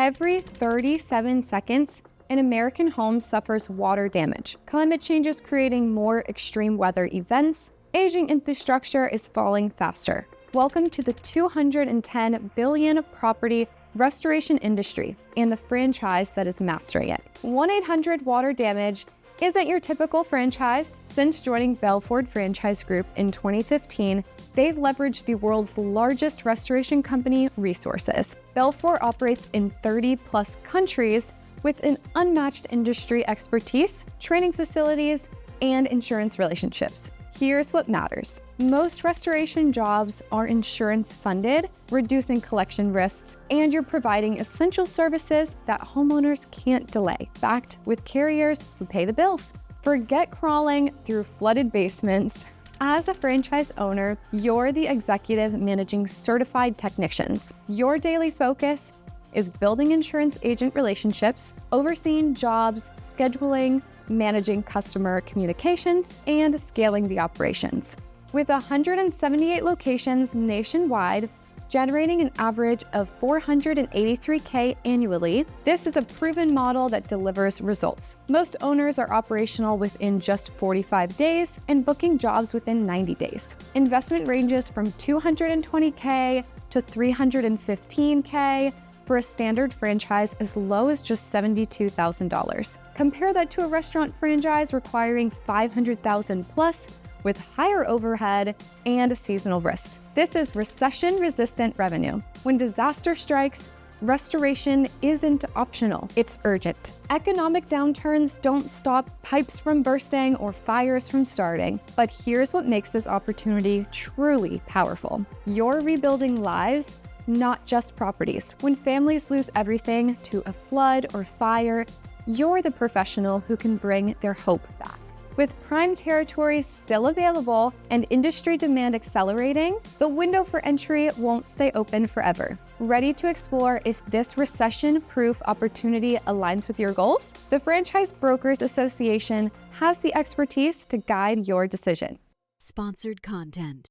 Every 37 seconds, an American home suffers water damage. Climate change is creating more extreme weather events. Aging infrastructure is falling faster. Welcome to the $210 billion property restoration industry and the franchise that is mastering it. 1-800-WATER-DAMAGE isn't your typical franchise. Since joining BELFOR Franchise Group in 2015, they've leveraged the world's largest restoration company resources. BELFOR operates in 30-plus countries with an unmatched industry expertise, training facilities, and insurance relationships. Here's what matters. Most restoration jobs are insurance funded, reducing collection risks, and you're providing essential services that homeowners can't delay, backed with carriers who pay the bills. Forget crawling through flooded basements. As a franchise owner, you're the executive managing certified technicians. Your daily focus is building insurance agent relationships, overseeing jobs, scheduling, managing customer communications, and scaling the operations. With 178 locations nationwide, generating an average of $483K annually, this is a proven model that delivers results. Most owners are operational within just 45 days and booking jobs within 90 days. Investment ranges from $220K to $315K, for a standard franchise as low as just $72,000. Compare that to a restaurant franchise requiring $500,000 plus with higher overhead and seasonal risks. This is recession-resistant revenue. When disaster strikes, restoration isn't optional, it's urgent. Economic downturns don't stop pipes from bursting or fires from starting, but here's what makes this opportunity truly powerful. You're rebuilding lives, not just properties. When families lose everything to a flood or fire, you're the professional who can bring their hope back. With prime territory still available and industry demand accelerating, the window for entry won't stay open forever. Ready to explore if this recession-proof opportunity aligns with your goals? The Franchise Brokers Association has the expertise to guide your decision. Sponsored content.